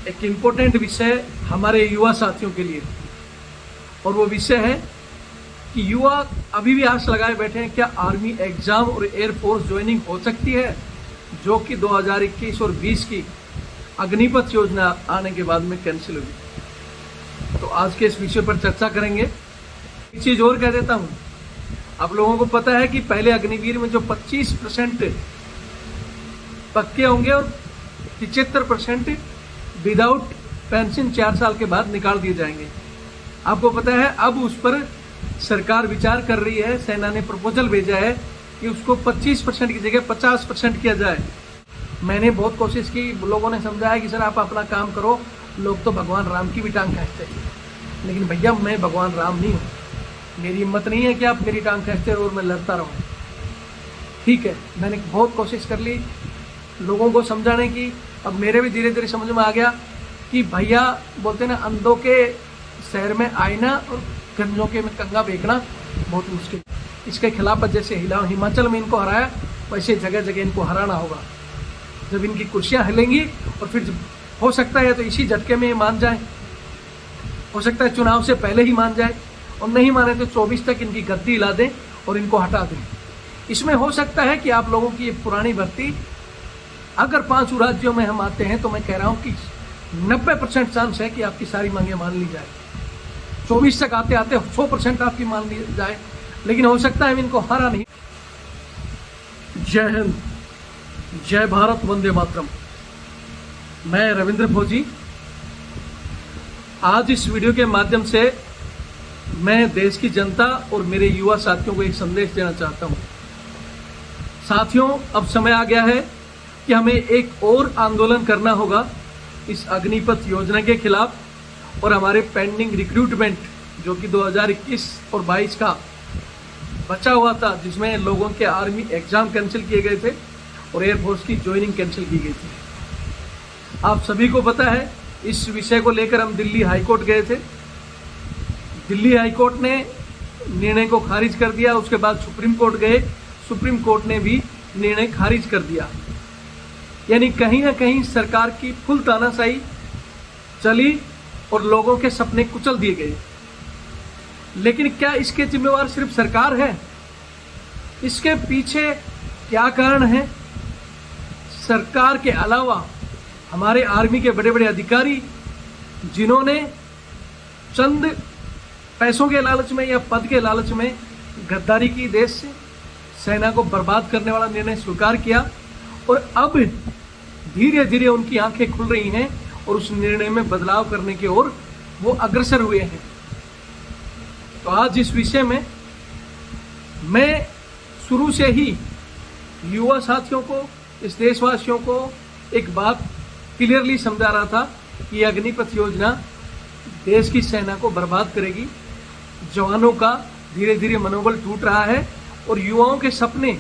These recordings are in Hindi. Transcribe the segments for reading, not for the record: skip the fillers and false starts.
एक इम्पोर्टेंट विषय हमारे युवा साथियों के लिए, और वो विषय है कि युवा अभी भी आस लगाए बैठे हैं क्या आर्मी एग्जाम और एयरफोर्स ज्वाइनिंग हो सकती है, जो कि 2021 और 20 की अग्निपथ योजना आने के बाद में कैंसिल हुई। तो आज के इस विषय पर चर्चा करेंगे। एक चीज़ और कह देता हूँ, आप लोगों को पता है कि पहले अग्निवीर में जो 25% पक्के होंगे और 75% विदाउट पेंशन 4 साल के बाद निकाल दिए जाएंगे। आपको पता है अब उस पर सरकार विचार कर रही है, सेना ने प्रपोजल भेजा है कि उसको 25% की जगह 50% किया जाए। मैंने बहुत कोशिश की, लोगों ने समझाया कि सर आप अपना काम करो, लोग तो भगवान राम की भी टांग खींचते हैं, लेकिन भैया मैं भगवान राम नहीं हूँ, मेरी हिम्मत नहीं है कि आप मेरी टांग खींचते और मैं लड़ता रहूँ। ठीक है, मैंने बहुत कोशिश कर ली लोगों को समझाने की। अब मेरे भी धीरे धीरे समझ में आ गया कि भैया बोलते ना, अंधों के शहर में आईना और गंजों के में कंगा बेचना बहुत मुश्किल। इसके खिलाफ जैसे हिमाचल में इनको हराया, वैसे जगह जगह इनको हराना होगा। जब इनकी कुर्सियां हिलेंगी और फिर हो सकता है तो इसी झटके में ये मान जाए, हो सकता है चुनाव से पहले ही मान जाए, और नहीं माने तो 24 तक इनकी गद्दी हिला दें और इनको हटा दें। इसमें हो सकता है कि आप लोगों की ये पुरानी भर्ती, अगर 5 राज्यों में हम आते हैं तो मैं कह रहा हूँ कि 90% चांस है कि आपकी सारी मांगें मान ली जाए। 24 तक आते आते 100% आपकी मान ली जाए, लेकिन हो सकता है इनको हरा नहीं। जय हिंद, जय भारत, वंदे मातरम। मैं रविंद्र फौजी आज इस वीडियो के माध्यम से मैं देश की जनता और मेरे युवा साथियों को एक संदेश देना चाहता हूं। साथियों, अब समय आ गया है कि हमें एक और आंदोलन करना होगा इस अग्निपथ योजना के खिलाफ, और हमारे पेंडिंग रिक्रूटमेंट जो कि 2021 और 22 का बचा हुआ था, जिसमें लोगों के आर्मी एग्जाम कैंसिल किए गए थे और एयरफोर्स की ज्वाइनिंग कैंसिल की गई थी। आप सभी को पता है इस विषय को लेकर हम दिल्ली हाईकोर्ट गए थे। दिल्ली हाईकोर्ट ने निर्णय को खारिज कर दिया, उसके बाद सुप्रीम कोर्ट गए, सुप्रीम कोर्ट ने भी निर्णय खारिज कर दिया। यानी कहीं ना कहीं सरकार की फुल तानाशाही चली और लोगों के सपने कुचल दिए गए। लेकिन क्या इसके जिम्मेवार सिर्फ सरकार है? इसके पीछे क्या कारण है? सरकार के अलावा हमारे आर्मी के बड़े बड़े अधिकारी, जिन्होंने चंद पैसों के लालच में या पद के लालच में गद्दारी की, देश से सेना को बर्बाद करने वाला निर्णय स्वीकार किया, और अब धीरे धीरे उनकी आंखें खुल रही हैं और उस निर्णय में बदलाव करने की ओर वो अग्रसर हुए हैं। तो आज इस विषय में मैं शुरू से ही युवा साथियों को, इस देशवासियों को एक बात क्लियरली समझा रहा था कि अग्निपथ योजना देश की सेना को बर्बाद करेगी। जवानों का धीरे धीरे मनोबल टूट रहा है और युवाओं के सपने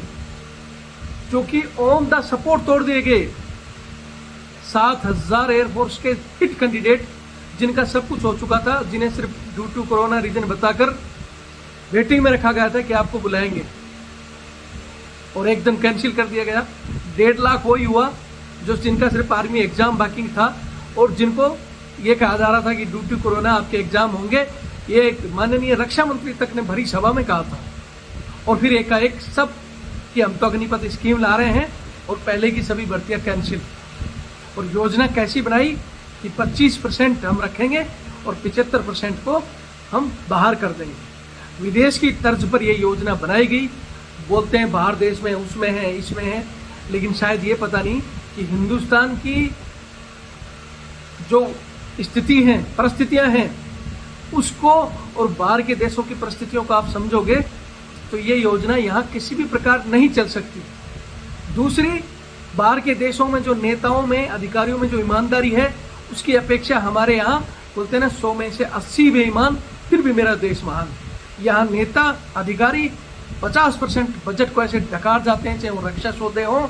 जो कि ऑन द सपोर्ट तोड़ दिए गए। 7000 एयरफोर्स के फिट कैंडिडेट, जिनका सब कुछ हो चुका था, जिन्हें सिर्फ ड्यू टू कोरोना रीजन बताकर वेटिंग में रखा गया था कि आपको बुलाएंगे, और एकदम कैंसिल कर दिया गया। 1.5 लाख वो युवा जो जिनका सिर्फ आर्मी एग्जाम बाकी था, और जिनको ये कहा जा रहा था कि ड्यू टू कोरोना आपके एग्जाम होंगे, ये माननीय रक्षा मंत्री तक ने भरी सभा में कहा था। और फिर एकाएक सब कि हम तो अग्निपथ स्कीम ला रहे हैं और पहले की सभी भर्तियां कैंसिल। और योजना कैसी बनाई कि 25% हम रखेंगे और 75% को हम बाहर कर देंगे। विदेश की तर्ज पर यह योजना बनाई गई। बोलते हैं बाहर देश में, उसमें है, इसमें है, लेकिन शायद ये पता नहीं कि हिंदुस्तान की जो स्थिति है, परिस्थितियां हैं, उसको और बाहर के देशों की परिस्थितियों को आप समझोगे तो ये योजना यहाँ किसी भी प्रकार नहीं चल सकती। दूसरी, बाहर के देशों में जो नेताओं में, अधिकारियों में जो ईमानदारी है, उसकी अपेक्षा हमारे यहाँ बोलते हैं ना 100 में से 80 बेईमान, फिर भी मेरा देश महान। यहाँ नेता अधिकारी 50% बजट को ऐसे डकार जाते हैं, चाहे वो रक्षा सौदे हो,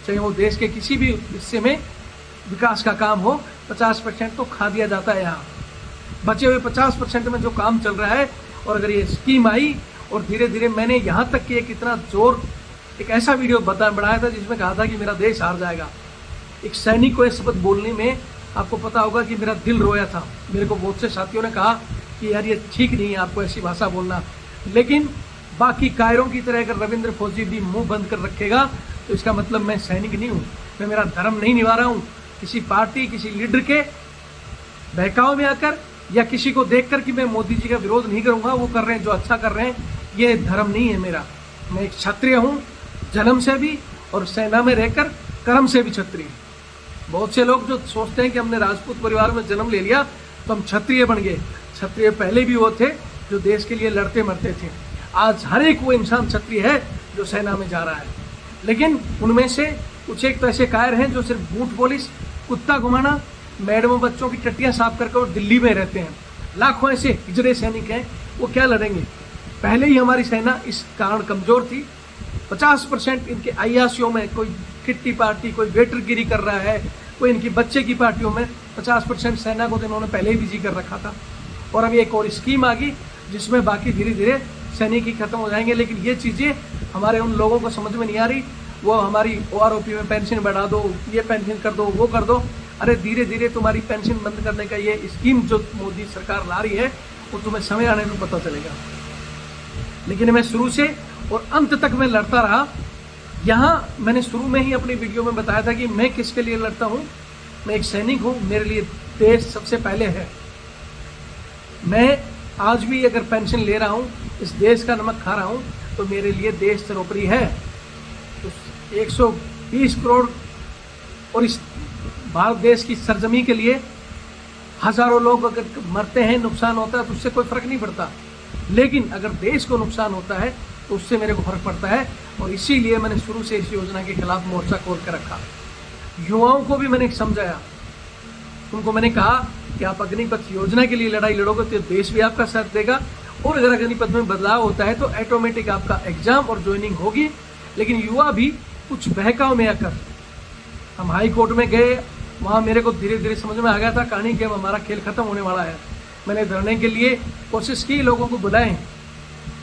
चाहे वो देश के किसी भी हिस्से में विकास का काम हो, 50% तो खा दिया जाता है। यहाँ बचे हुए 50% में जो काम चल रहा है, और अगर ये स्कीम आई और धीरे धीरे, मैंने यहाँ तक कि एक इतना जोर, एक ऐसा वीडियो बनाया था जिसमें कहा था कि मेरा देश हार जाएगा। एक सैनिक को ये शब्द बोलने में आपको पता होगा कि मेरा दिल रोया था। मेरे को बहुत से साथियों ने कहा कि यार ये ठीक नहीं है आपको ऐसी भाषा बोलना, लेकिन बाकी कायरों की तरह अगर रविंद्र फौजी भी मुंह बंद कर रखेगा तो इसका मतलब मैं सैनिक नहीं हूँ, मैं मेरा धर्म नहीं निभा रहा हूँ। किसी पार्टी किसी लीडर के बहकाव में आकर या किसी को देखकर कि मैं मोदी जी का विरोध नहीं करूँगा, वो कर रहे हैं जो अच्छा कर रहे हैं, ये धर्म नहीं है मेरा। मैं एक क्षत्रिय हूँ जन्म से भी, और सेना में रहकर कर्म से भी क्षत्रिय। बहुत से लोग जो सोचते हैं कि हमने राजपूत परिवार में जन्म ले लिया तो हम क्षत्रिय बन गए। क्षत्रिय पहले भी वो थे जो देश के लिए लड़ते मरते थे। आज हर एक वो इंसान क्षत्रिय है जो सेना में जा रहा है, लेकिन उनमें से कुछ एक तो ऐसे कायर हैं जो सिर्फ बूट पॉलिश, कुत्ता घुमाना, मैडमों बच्चों की टट्टियां साफ करके और दिल्ली में रहते हैं। लाखों ऐसे हिजड़े सैनिक हैं, वो क्या लड़ेंगे। पहले ही हमारी सेना इस कारण कमजोर थी। 50% इनके अय्यासियों में कोई किट्टी पार्टी, कोई वेटरगिरी कर रहा है, कोई इनकी बच्चे की पार्टियों में 50% सेना को तो इन्होंने पहले ही बिजी कर रखा था। और अभी एक और स्कीम आ गई जिसमें बाकी धीरे धीरे सैनिक ही खत्म हो जाएंगे। लेकिन ये चीज़ें हमारे उन लोगों को समझ में नहीं आ रही। वो हमारी OROP में पेंशन बढ़ा दो, ये पेंशन कर दो, वो कर दो। अरे धीरे धीरे तुम्हारी पेंशन बंद करने का ये स्कीम जो मोदी सरकार ला रही है वो तुम्हें समय आने में पता चलेगा। लेकिन मैं शुरू से और अंत तक मैं लड़ता रहा। यहाँ मैंने शुरू में ही अपनी वीडियो में बताया था कि मैं किसके लिए लड़ता हूँ। मैं एक सैनिक हूँ, मेरे लिए देश सबसे पहले है। मैं आज भी अगर पेंशन ले रहा हूँ, इस देश का नमक खा रहा हूँ, तो मेरे लिए देश सर्वोपरि है। तो 120 करोड़ और इस भारत देश की सरजमी के लिए हजारों लोग अगर मरते हैं, नुकसान होता है, तो उससे कोई फर्क नहीं पड़ता। लेकिन अगर देश को नुकसान होता है तो उससे मेरे को फर्क पड़ता है। और इसीलिए मैंने शुरू से इस योजना के खिलाफ मोर्चा खोल कर रखा। युवाओं को भी मैंने समझाया, उनको मैंने कहा कि आप अग्निपथ योजना के लिए लड़ाई लड़ोगे तो देश भी आपका साथ देगा। और अगर अग्निपथ में बदलाव होता है तो ऑटोमेटिक आपका एग्जाम और ज्वाइनिंग होगी। लेकिन युवा भी कुछ बहकाव में आकर, हम हाई कोर्ट में गए, वहाँ मेरे को धीरे धीरे समझ में आ गया था कहानी कि हमारा खेल खत्म होने वाला है। मैंने धरने के लिए कोशिश की, लोगों को बुलाए,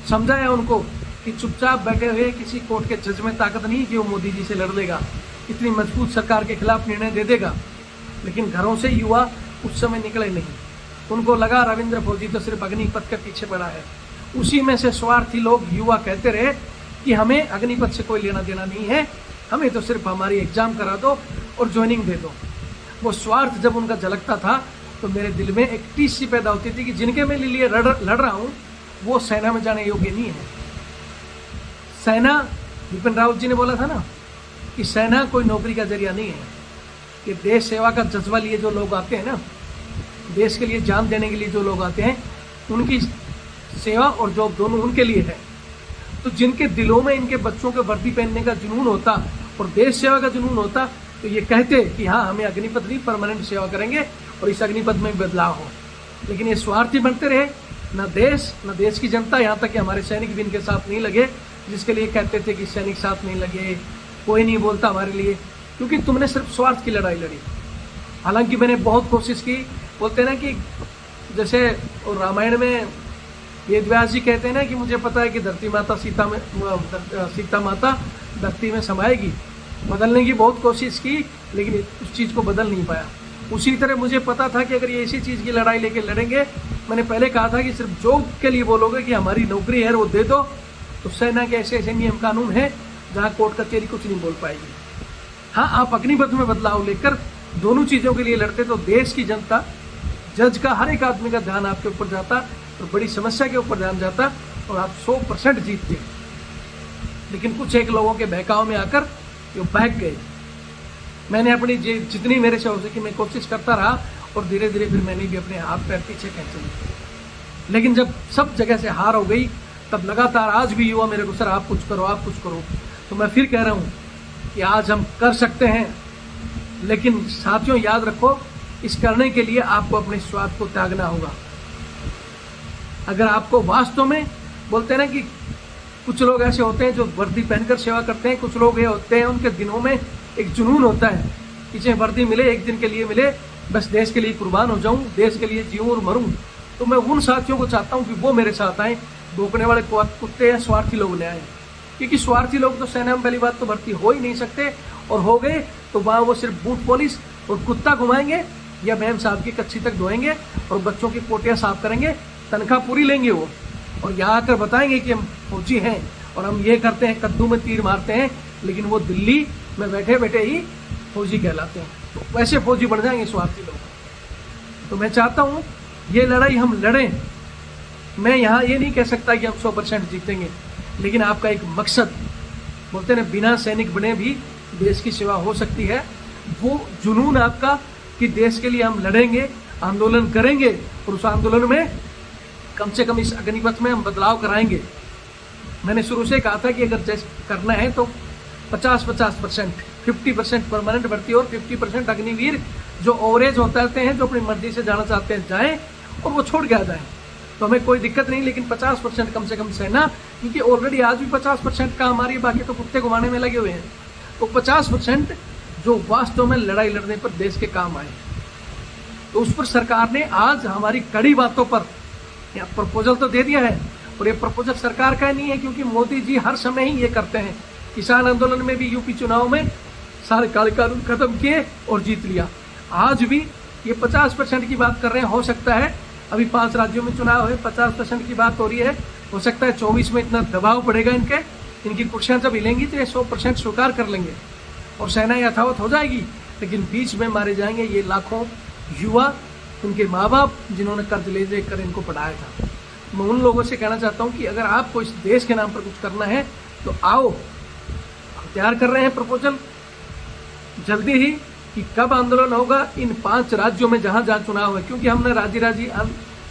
समझाया उनको कि चुपचाप बैठे हुए किसी कोर्ट के जज में ताकत नहीं कि वो मोदी जी से लड़ लेगा, इतनी मजबूत सरकार के खिलाफ निर्णय दे देगा। लेकिन घरों से युवा उस समय निकले नहीं। उनको लगा रविंद्र फौजी तो सिर्फ अग्निपथ के पीछे पड़ा है। उसी में से स्वार्थी लोग युवा कहते रहे कि हमें अग्निपथ से कोई लेना देना नहीं है, हमें तो सिर्फ हमारी एग्जाम करा दो और ज्वाइनिंग दे दो। वो स्वार्थ जब उनका झलकता था तो मेरे दिल में एक टीस सी पैदा होती थी कि जिनके मैं लिए लड़ रहा हूँ वो सेना में जाने योग्य नहीं है। सेना, बिपिन रावत जी ने बोला था ना कि सेना कोई नौकरी का जरिया नहीं है। कि देश सेवा का जज्बा लिए जो लोग आते हैं ना, देश के लिए जान देने के लिए जो लोग आते हैं, उनकी सेवा और जॉब दोनों उनके लिए है। तो जिनके दिलों में इनके बच्चों के वर्दी पहनने का जुनून होता और देश सेवा का जुनून होता तो ये कहते कि हाँ हमें अग्निपथ नहीं, परमानेंट सेवा करेंगे और इस अग्निपथ में बदलाव हो। लेकिन ये स्वार्थी बनते रहे, न देश की जनता, यहाँ तक कि हमारे सैनिक भी इनके साथ नहीं लगे, जिसके लिए कहते थे कि सैनिक साथ नहीं लगे, कोई नहीं बोलता हमारे लिए, क्योंकि तुमने सिर्फ स्वार्थ की लड़ाई लड़ी। हालांकि मैंने बहुत कोशिश की। बोलते हैं ना कि जैसे रामायण में वेद व्यास जी कहते हैं ना कि मुझे पता है कि सीता माता धरती में समाएगी। बदलने की बहुत कोशिश की लेकिन उस चीज़ को बदल नहीं पाया। उसी तरह मुझे पता था कि अगर ये इसी चीज़ की लड़ाई लेके लड़ेंगे, मैंने पहले कहा था कि सिर्फ जॉब के लिए बोलोगे कि हमारी नौकरी है वो दे दो, तो सेना के ऐसे ऐसे नियम कानून है जहाँ कोर्ट कचहरी कुछ नहीं बोल पाएगी। हाँ, आप अग्निपथ में बदलाव लेकर दोनों चीज़ों के लिए लड़ते तो देश की जनता, जज का, हर एक आदमी का ध्यान आपके ऊपर जाता और बड़ी समस्या के ऊपर ध्यान जाता और आप 100% जीतते। लेकिन कुछ एक लोगों के बहकाव में आकर वो बहक गए। मैंने अपनी जितनी मेरे से हो सकी मैं कोशिश करता रहा और धीरे धीरे फिर मैंने भी अपने हाथ पैर पीछे खींचे। लेकिन जब सब जगह से हार हो गई तब लगातार आज भी युवा मेरे को सर आप कुछ करो, आप कुछ करो। तो मैं फिर कह रहा हूँ कि आज हम कर सकते हैं, लेकिन साथियों याद रखो, इस करने के लिए आपको अपने स्वार्थ को त्यागना होगा। अगर आपको वास्तव में, बोलते हैं ना कि कुछ लोग ऐसे होते हैं जो वर्दी पहनकर सेवा करते हैं, कुछ लोग ये होते हैं उनके दिनों में एक जुनून होता है, पीछे वर्दी मिले, एक दिन के लिए मिले, बस देश के लिए कुर्बान हो जाऊं, देश के लिए जीऊं और मरूं। तो मैं उन साथियों को चाहता हूं कि वो मेरे साथ आएँ। भोंकने वाले कुत्ते या स्वार्थी लोग ने आए, क्योंकि स्वार्थी लोग तो सेना में पहली बात तो भर्ती हो ही नहीं सकते, और हो गए तो वहाँ वो सिर्फ बूट पॉलिश और कुत्ता घुमाएंगे या मैम साहब की कच्ची तक धोएंगे और बच्चों की पोटियाँ साफ करेंगे, तनख्वाह पूरी लेंगे वो, और यहाँ आकर बताएंगे कि हम फौजी हैं और हम ये करते हैं, कद्दू में तीर मारते हैं, लेकिन वो दिल्ली में बैठे बैठे ही फौजी कहलाते हैं। तो वैसे फौजी बन जाएंगे स्वार्थी लोग। तो मैं चाहता हूँ ये लड़ाई हम लड़ें। मैं यहाँ ये नहीं कह सकता कि हम 100% जीतेंगे, लेकिन आपका एक मकसद, बोलते हैं बिना सैनिक बने भी देश की सेवा हो सकती है, वो जुनून आपका कि देश के लिए हम लड़ेंगे, आंदोलन करेंगे और उस आंदोलन में कम से कम इस अग्निपथ में हम बदलाव कराएंगे। मैंने शुरू से कहा था कि अगर जैसे करना है तो 50-50%, 50% परमानेंट भर्ती और 50% अग्निवीर जो ओवरेज होते हैं, जो अपनी मर्जी से जाना चाहते हैं जाएं और वो छोड़ के आ जाएं, तो हमें कोई दिक्कत नहीं। लेकिन 50% कम से कम सेना, क्योंकि ऑलरेडी आज भी 50% का हमारी, बाकी तो कुत्ते घुमाने में लगे हुए हैं। तो 50% जो वास्तव में लड़ाई लड़ने पर देश के काम आए, तो उस पर सरकार ने आज हमारी कड़ी बातों पर प्रपोजल तो दे दिया है। और ये प्रपोजल सरकार का नहीं है, क्योंकि मोदी जी हर समय ही ये करते हैं। किसान आंदोलन में भी यूपी चुनाव में सारे काले कानून खत्म किए और जीत लिया। आज भी ये 50% की बात कर रहे हैं। हो सकता है अभी 5 राज्यों में चुनाव है, 50% की बात हो रही है, हो सकता है 24 में इतना दबाव पड़ेगा इनकी कुर्सियाँ जब हिलेंगी तो ये 100% स्वीकार कर लेंगे और सेना यथावत हो जाएगी। लेकिन बीच में मारे जाएंगे ये लाखों युवा, उनके माँ बाप जिन्होंने कर्ज ले लेकर इनको पढ़ाया था। मैं उन लोगों से कहना चाहता हूँ कि अगर आपको इस देश के नाम पर कुछ करना है तो आओ, हम तैयार कर रहे हैं प्रपोजल जल्दी ही कि कब आंदोलन होगा इन 5 राज्यों में जहाँ जहाँ चुनाव है, क्योंकि हमने राजी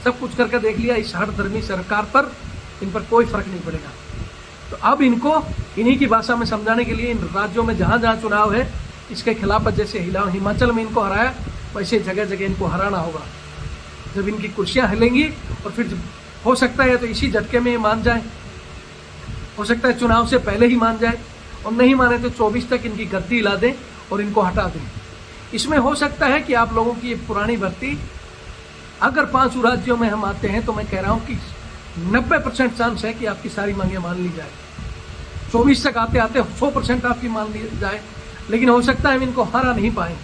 सब कुछ करके देख लिया। इस हठधर्मी सरकार पर इन पर कोई फर्क नहीं पड़ेगा। तो अब इनको इन्हीं की भाषा में समझाने के लिए इन राज्यों में जहाँ जहाँ चुनाव है इसके खिलाफ, जैसे हिमाचल में इनको हराया वैसे जगह जगह इनको हराना होगा। जब इनकी कुर्सियाँ हिलेंगी और फिर हो सकता है तो इसी झटके में ये मान जाए, हो सकता है चुनाव से पहले ही मान जाए, और नहीं माने तो 24 तक इनकी गद्दी हिला दें और इनको हटा दें। इसमें हो सकता है कि आप लोगों की ये पुरानी भर्ती, अगर 5 राज्यों में हम आते हैं तो मैं कह रहा हूँ कि 90% चांस है कि आपकी सारी मांगें मान ली जाए। 24 तक आते आते 100% आपकी मान ली जाए, लेकिन हो सकता है हम इनको हरा नहीं पाए,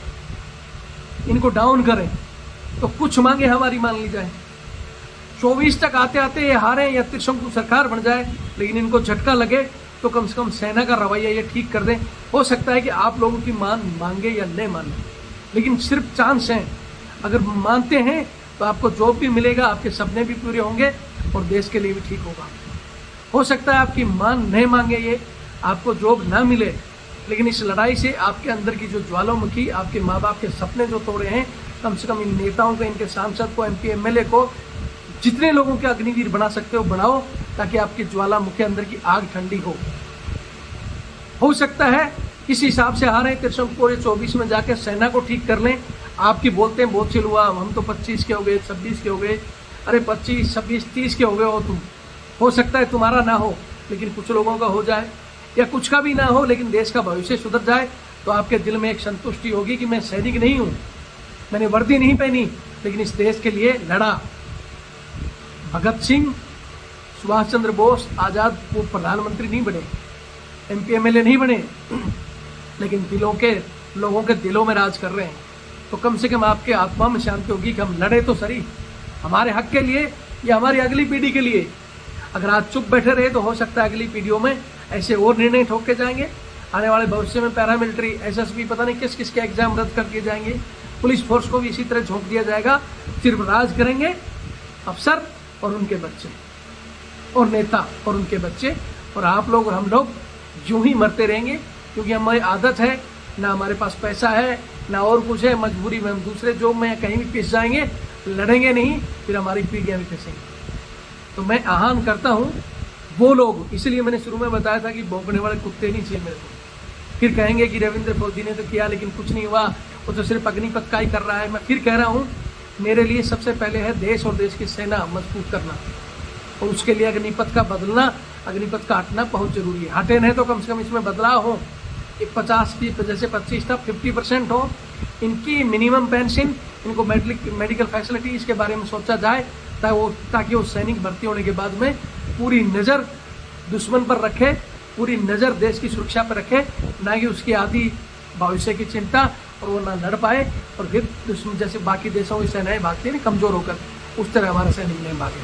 इनको डाउन करें तो कुछ मांगे हमारी मान ली जाए। 24 तक आते आते ये हारे या त्रिशंकु सरकार बन जाए, लेकिन इनको झटका लगे तो कम से कम सेना का रवैया ये ठीक कर दें। हो सकता है कि आप लोगों की मांगे या नहीं माने, लेकिन सिर्फ चांस हैं। अगर मानते हैं तो आपको जॉब भी मिलेगा, आपके सपने भी पूरे होंगे और देश के लिए भी ठीक होगा। हो सकता है आपकी मान नहीं मांगे ये, आपको जॉब ना मिले, लेकिन इस लड़ाई से आपके अंदर की जो ज्वालामुखी, आपके माँ बाप के सपने जो तोड़े हैं, कम से कम इन नेताओं को, इनके सांसद को, MP MLA को, जितने लोगों के अग्निवीर बना सकते हो बनाओ, ताकि आपकी ज्वालामुखी अंदर की आग ठंडी हो सकता है इस हिसाब से हारें, त्रिशंकु 24 में जाकर सेना को ठीक कर लें। आपकी बोलते हैं बहुत चिल हुआ, हम तो 25 के हो गए, 26 के हो गए, अरे 25, 26, 30 के हो गए हो तुम। हो सकता है तुम्हारा ना हो, लेकिन कुछ लोगों का हो जाए, या कुछ का भी ना हो, लेकिन देश का भविष्य सुधर जाए, तो आपके दिल में एक संतुष्टि होगी कि मैं सैनिक नहीं हूँ, मैंने वर्दी नहीं पहनी, लेकिन इस देश के लिए लड़ा। भगत सिंह, सुभाष चंद्र बोस आज़ाद वो प्रधानमंत्री नहीं बने, MP MLA नहीं बने, लेकिन लोगों के दिलों में राज कर रहे हैं। तो कम से कम आपके आत्मा में शांति होगी कि हम लड़े तो सही हमारे हक के लिए या हमारी अगली पीढ़ी के लिए। अगर आज चुप बैठे रहे तो हो सकता है अगली पीढ़ियों में ऐसे और निर्णय ठोक के जाएंगे। आने वाले भविष्य में पैरामिलिट्री, SSB, पता नहीं किस किस के एग्जाम रद्द कर दिए जाएंगे, पुलिस फोर्स को भी इसी तरह झोंक दिया जाएगा। सिर्फ राज करेंगे अफसर और उनके बच्चे, और नेता और उनके बच्चे, और आप लोग और हम लोग यूं ही मरते रहेंगे, क्योंकि हमारी आदत है, ना हमारे पास पैसा है ना और कुछ है, मजबूरी में हम दूसरे जॉब में कहीं भी पिस जाएंगे, लड़ेंगे नहीं, फिर हमारी पीढ़ियाँ भी पिसेंगी। तो मैं आह्वान करता हूँ वो लोग, इसलिए मैंने शुरू में बताया था कि भौंकने वाले कुत्ते नहीं चाहिए मेरे को। फिर कहेंगे कि रविंद्र फौजी ने तो किया लेकिन कुछ नहीं हुआ, वो तो सिर्फ अग्निपथ का ही कर रहा है। मैं फिर कह रहा हूँ, मेरे लिए सबसे पहले है देश और देश की सेना मजबूत करना, और उसके लिए अग्निपथ का बदलना, अग्निपथ का हटना बहुत जरूरी है। हटे नहीं तो कम से कम इसमें बदलाव हो, 50 की जैसे 25 था 50% हो, इनकी मिनिमम पेंशन, इनको मेडिकल फैसिलिटीज़ के बारे में सोचा जाए, ताकि वो सैनिक भर्ती होने के बाद में पूरी नज़र दुश्मन पर रखे, पूरी नज़र देश की सुरक्षा पर रखे, ना कि उसकी आदि भविष्य की चिंता और वो ना लड़ पाए और फिर दुश्मन जैसे बाकी देशों की सेनाएं भागती हैं कमज़ोर होकर, उस तरह हमारा सैनिक नहीं भागे।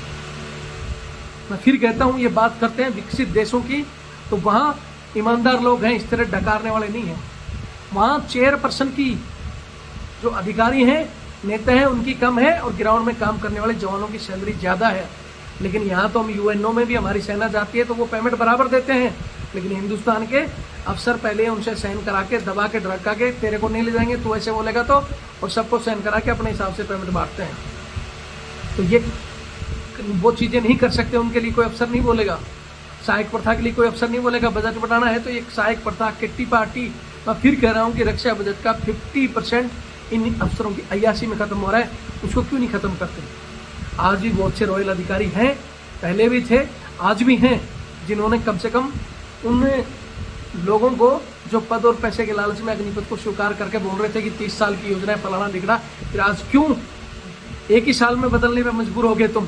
मैं फिर कहता हूँ, ये बात करते हैं विकसित देशों की, तो वहाँ ईमानदार लोग हैं, इस तरह डकारने वाले नहीं हैं। वहाँ चेयरपर्सन की जो अधिकारी हैं, नेता हैं, उनकी कम है और ग्राउंड में काम करने वाले जवानों की सैलरी ज़्यादा है। लेकिन यहाँ तो हम यूएनओ में भी हमारी सेना जाती है तो वो पेमेंट बराबर देते हैं, लेकिन हिंदुस्तान के अफसर पहले उनसे साइन करा के दबा के ढका के तेरे को नहीं ले जाएंगे, तू ऐसे बोलेगा तो, और सबको साइन करा के अपने हिसाब से पेमेंट बांटते हैं। तो ये वो चीज़ें नहीं कर सकते, उनके लिए कोई अफसर नहीं बोलेगा। सहायक प्रथा के लिए कोई अफसर नहीं बोलेगा बजट बढ़ाना है तो एक सहायक प्रथा किट्टी पार्टी, मैं फिर कह रहा हूँ कि रक्षा बजट का 50% इन अफसरों की अय्याशी में खत्म हो रहा है, उसको क्यों नहीं खत्म करते। आज भी बहुत से रॉयल अधिकारी हैं, पहले भी थे, आज भी हैं, जिन्होंने कम से कम उन लोगों को जो पद और पैसे के लालच में अग्निपथ को स्वीकार करके बोल रहे थे कि 30 साल की योजना है फलाना दिखड़ा, फिर आज क्यों एक ही साल में बदलने में मजबूर हो गए तुम।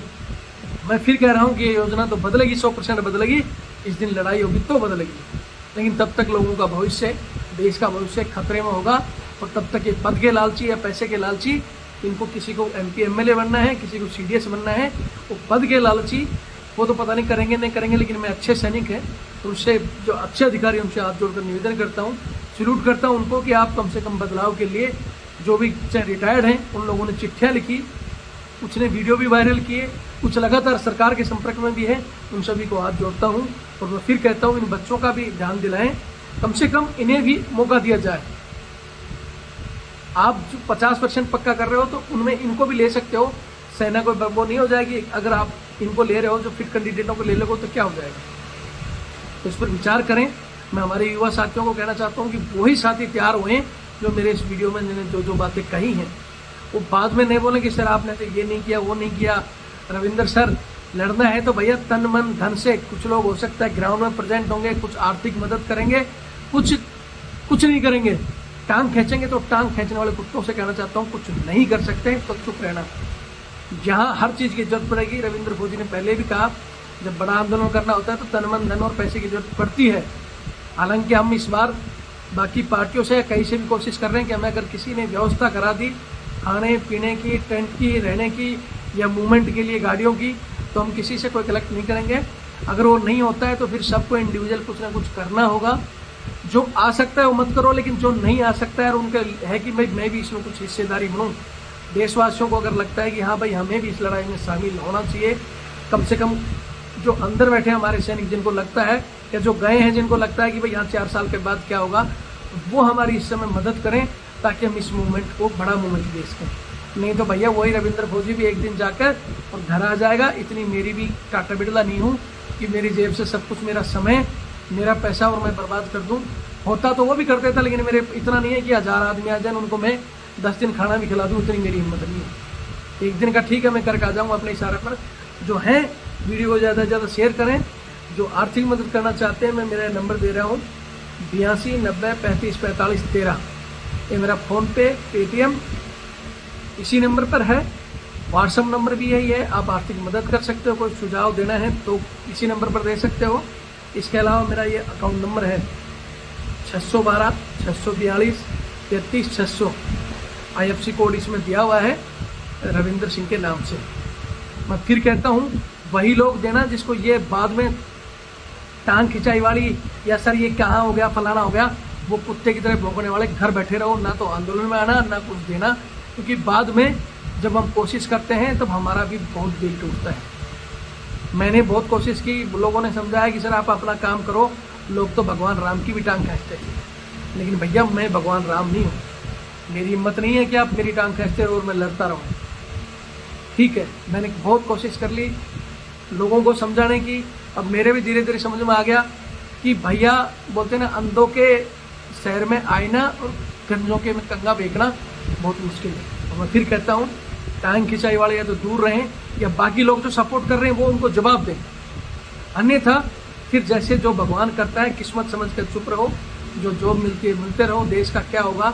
मैं फिर कह रहा हूँ कि ये योजना तो बदलेगी, 100% बदलेगी, इस दिन लड़ाई होगी तो बदलेगी, लेकिन तब तक लोगों का भविष्य, देश का भविष्य खतरे में होगा। और तब तक ये पद के लालची या पैसे के लालची, इनको किसी को MP MLA बनना है, किसी को CDS बनना है, वो पद के लालची वो तो पता नहीं करेंगे नहीं करेंगे, लेकिन मैं अच्छे सैनिक हैं तो उससे जो अच्छे अधिकारी उनसे हाथ जोड़कर निवेदन करता हूँ, सल्यूट करता हूँ उनको कि आप कम से कम बदलाव के लिए, जो भी रिटायर्ड हैं उन लोगों ने चिट्ठियाँ लिखी, कुछ ने वीडियो भी वायरल किए, कुछ लगातार सरकार के संपर्क में भी है, उन सभी को हाथ जोड़ता हूँ। और मैं फिर कहता हूँ इन बच्चों का भी ध्यान दिलाएं, कम से कम इन्हें भी मौका दिया जाए। आप जो 50% पक्का कर रहे हो तो उनमें इनको भी ले सकते हो, सेना कोई वो नहीं हो जाएगी। अगर आप इनको ले रहे हो, जो फिट कैंडिडेटों को ले लोगे तो क्या हो जाएगा, तो इस पर विचार करें। मैं हमारे युवा साथियों को कहना चाहता हूँ कि वही साथी तैयार हुए जो मेरे इस वीडियो में जिन्हें जो बातें कही हैं, वो बाद में नहीं बोले कि सर आपने तो ये नहीं किया, वो नहीं किया। रविंद्र सर, लड़ना है तो भैया तन मन धन से, कुछ लोग हो सकता है ग्राउंड में प्रेजेंट होंगे, कुछ आर्थिक मदद करेंगे, कुछ नहीं करेंगे, टांग खींचेंगे। तो टांग खींचने वाले कुत्तों से कहना चाहता हूँ, कुछ नहीं कर सकते तो चुप रहना। जहाँ हर चीज़ की जरूरत पड़ेगी, रविंद्र फौजी ने पहले भी कहा, जब बड़ा आंदोलन करना होता है तो तन मन धन और पैसे की जरूरत पड़ती है। हालांकि हम इस बार बाकी पार्टियों से कहीं से भी कोशिश कर रहे हैं कि हमें अगर किसी ने व्यवस्था करा दी खाने पीने की, टेंट की, रहने की या मूवमेंट के लिए गाड़ियों की, तो हम किसी से कोई कलेक्ट नहीं करेंगे। अगर वो नहीं होता है तो फिर सबको इंडिविजुअल कुछ ना कुछ करना होगा। जो आ सकता है वो मत करो, लेकिन जो नहीं आ सकता है और उनका है कि भाई मैं भी इसमें कुछ हिस्सेदारी बनूँ, देशवासियों को अगर लगता है कि हाँ भाई हमें भी इस लड़ाई में शामिल होना चाहिए, कम से कम जो अंदर बैठे हमारे सैनिक जिनको लगता है, या जो गए हैं जिनको लगता है कि भाई यहाँ 4 साल के बाद क्या होगा, वो हमारी इस समय मदद करें ताकि हम इस मूवमेंट को बड़ा मूवमेंट दे सकें। नहीं तो भैया वही रविंद्र फौजी भी एक दिन जाकर और घर आ जाएगा। इतनी मेरी भी टाटा बिड़ला नहीं हूँ कि मेरी जेब से सब कुछ, मेरा समय, मेरा पैसा और मैं बर्बाद कर दूँ। होता तो वो भी कर देता, लेकिन मेरे इतना नहीं है कि 1000 आदमी आ जाए उनको मैं 10 दिन खाना भी खिला दूँ, इतनी मेरी हिम्मत नहीं है। एक दिन का ठीक है, मैं करके आ जाऊँगा अपने इशारे पर। जो हैं वीडियो को ज़्यादा से ज़्यादा शेयर करें। जो आर्थिक मदद करना चाहते हैं, मैं मेरा नंबर दे रहा हूँ 82 90 35 45 13। ये मेरा फ़ोनपे, पेटीएम इसी नंबर पर है। व्हाट्सअप नंबर भी यही है। आप आर्थिक मदद कर सकते हो, कोई सुझाव देना है तो इसी नंबर पर दे सकते हो। इसके अलावा मेरा ये अकाउंट नंबर है 612 642 33 600। IFSC कोड इसमें दिया हुआ है रविंद्र सिंह के नाम से। मैं फिर कहता हूँ, वही लोग देना जिसको ये बाद में टांग खिंचाई वाली, या सर ये कहाँ हो गया, फलाना हो गया, वो कुत्ते की तरह भौंकने वाले घर बैठे रहो, ना तो आंदोलन में आना ना कुछ देना। क्योंकि बाद में जब हम कोशिश करते हैं तब हमारा भी बहुत दिल टूटता है। मैंने बहुत कोशिश की, लोगों ने समझाया कि सर आप अपना काम करो, लोग तो भगवान राम की भी टांग खींचते हैं। लेकिन भैया मैं भगवान राम नहीं हूँ, मेरी हिम्मत नहीं है कि आप मेरी टांग खींचते रहो और मैं लड़ता रहूँ। ठीक है, मैंने बहुत कोशिश कर ली लोगों को समझाने की। अब मेरे भी धीरे धीरे समझ में आ गया कि भैया बोलते ना, अंधों के शहर में आईना और गंजों के में कंगा बेचना बहुत मुश्किल है। और मैं फिर कहता हूँ, टांग खिंचाई वाले या तो दूर रहें, या बाकी लोग जो सपोर्ट कर रहे हैं वो उनको जवाब दें। अन्यथा फिर जैसे जो भगवान करता है, किस्मत समझ कर चुप रहो। जो जॉब मिलती है मिलते रहो, देश का क्या होगा,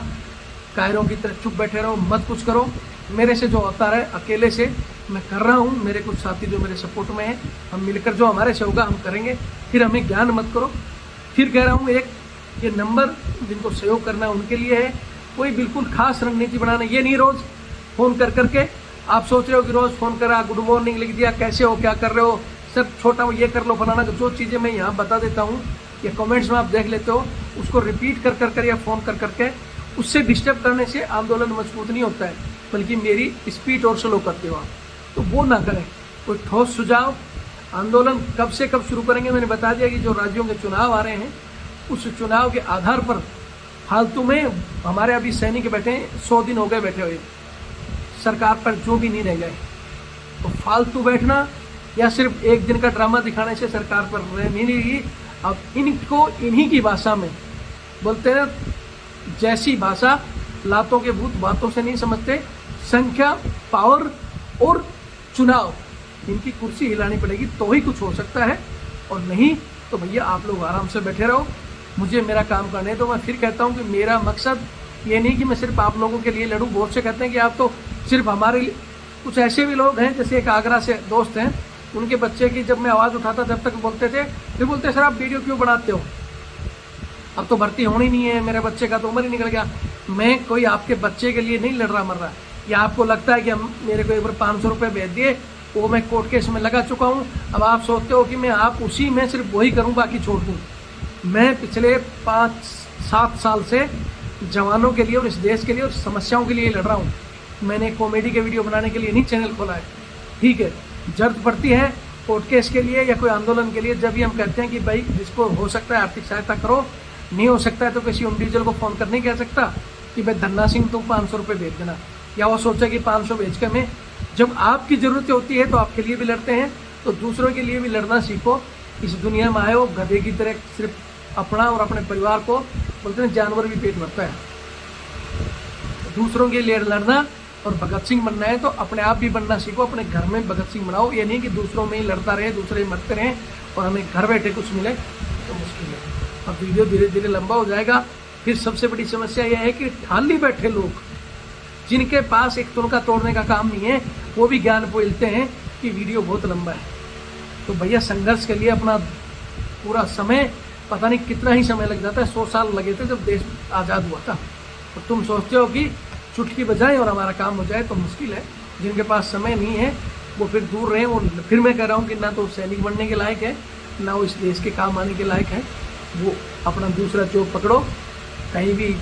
कायरों की तरह चुप बैठे रहो, मत कुछ करो। मेरे से जो होता है अकेले से मैं कर रहा हूँ, मेरे कुछ साथी जो मेरे सपोर्ट में हैं, हम मिलकर जो हमारे से होगा हम करेंगे। फिर हमें ज्ञान मत करो। फिर कह रहा हूँ, एक ये नंबर जिनको सहयोग करना है उनके लिए है, कोई बिल्कुल खास रणनीति बनाना, ये नहीं रोज फोन कर करके आप सोच रहे हो कि रोज फोन करा, गुड मॉर्निंग लिख दिया, कैसे हो, क्या कर रहे हो, सब छोटा ये कर लो फलाना। जो चीज़ें मैं यहाँ बता देता हूँ या कमेंट्स में आप देख लेते हो, उसको रिपीट कर कर या फ़ोन कर करके उससे डिस्टर्ब करने से आंदोलन मजबूत नहीं होता है, बल्कि मेरी स्पीड और स्लो करते हो आप, तो वो ना करें। कोई ठोस सुझाव, आंदोलन कब से कब शुरू करेंगे मैंने बता दिया कि जो राज्यों के चुनाव आ रहे हैं उस चुनाव के आधार पर फालतू में हमारे अभी सैनिक बैठे हैं, 100 दिन हो गए बैठे हुए, सरकार पर जो भी नहीं रह गए। तो फालतू बैठना या सिर्फ एक दिन का ड्रामा दिखाने से सरकार पर रह नहीं रहेगी। अब इनको इन्हीं की भाषा में बोलते हैं, जैसी भाषा लातों के भूत बातों से नहीं समझते, संख्या, पावर और चुनाव, इनकी कुर्सी हिलानी पड़ेगी तो ही कुछ हो सकता है, और नहीं तो भैया आप लोग आराम से बैठे रहो, मुझे मेरा काम करने दो। मैं फिर कहता हूँ कि मेरा मकसद ये नहीं कि मैं सिर्फ आप लोगों के लिए लड़ूँ। बहुत से कहते हैं कि आप तो सिर्फ हमारे लिए, कुछ ऐसे भी लोग हैं जैसे एक आगरा से दोस्त हैं, उनके बच्चे की जब मैं आवाज़ उठाता जब तक बोलते थे, फिर बोलते सर आप वीडियो क्यों बनाते हो, अब तो भर्ती होनी नहीं है, मेरे बच्चे का तो उम्र ही निकल गया। मैं कोई आपके बच्चे के लिए नहीं लड़ रहा मर रहा, या आपको लगता है कि हम मेरे को एक बार 500 रुपये भेज दिए, वो मैं कोर्ट केस में लगा चुका हूँ, अब आप सोचते हो कि मैं आप उसी में सिर्फ वही करूँ बाकी छोड़ दूँ। मैं पिछले 5-7 साल से जवानों के लिए और इस देश के लिए और समस्याओं के लिए लड़ रहा हूँ। मैंने कॉमेडी के वीडियो बनाने के लिए नहीं चैनल खोला है, ठीक है। जरूरत पड़ती है कोर्ट केस के लिए या कोई आंदोलन के लिए, जब भी हम कहते हैं कि भाई जिसको हो सकता है आर्थिक सहायता करो, नहीं हो सकता है तो किसी इंडिविजुअल को फ़ोन कर नहीं कह सकता कि भाई धन्ना सिंह तुम 500 रुपये भेज देना, या वो सोचा कि 500 भेज के मैं, जब आपकी ज़रूरत होती है तो आपके लिए भी लड़ते हैं, तो दूसरों के लिए भी लड़ना सीखो। इस दुनिया में आए हो गधे की तरह सिर्फ अपना और अपने परिवार को, बोलते हैं जानवर भी पेट भरता है, दूसरों के लिए लड़ना और भगत सिंह बनना है तो अपने आप भी बनना सीखो, अपने घर में भगत सिंह बनाओ। ये नहीं कि दूसरों में ही लड़ता रहे, दूसरे ही मरते रहें और हमें घर बैठे कुछ मिले, तो मुश्किल है। अब वीडियो धीरे धीरे लंबा हो जाएगा। फिर सबसे बड़ी समस्या यह है कि ठाली बैठे लोग जिनके पास एक तुनका तोड़ने का काम नहीं है, वो भी ज्ञान बोलते हैं कि वीडियो बहुत लंबा है। तो भैया संघर्ष के लिए अपना पूरा समय, पता नहीं कितना ही समय लग जाता है, 100 साल लगे थे जब देश आज़ाद हुआ था, तो तुम सोचते हो कि चुटकी बजाएं और हमारा काम हो जाए, तो मुश्किल है। जिनके पास समय नहीं है वो फिर दूर रहे। वो फिर मैं कह रहा हूँ कि ना तो सैनिक बनने के लायक है, ना वो इस देश के काम आने के लायक है। वो अपना दूसरा जॉब पकड़ो, कहीं भी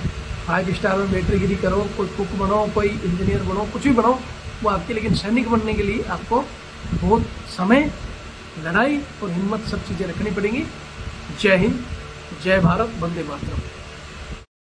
5 स्टार में बैटरीगिरी करो, कोई कुक बनो, कोई इंजीनियर बनो, कुछ भी बनो वो आपके, लेकिन सैनिक बनने के लिए आपको बहुत समय, लड़ाई और हिम्मत सब चीज़ें रखनी पड़ेंगी। जय हिंद, जय भारत, वंदे मातरम।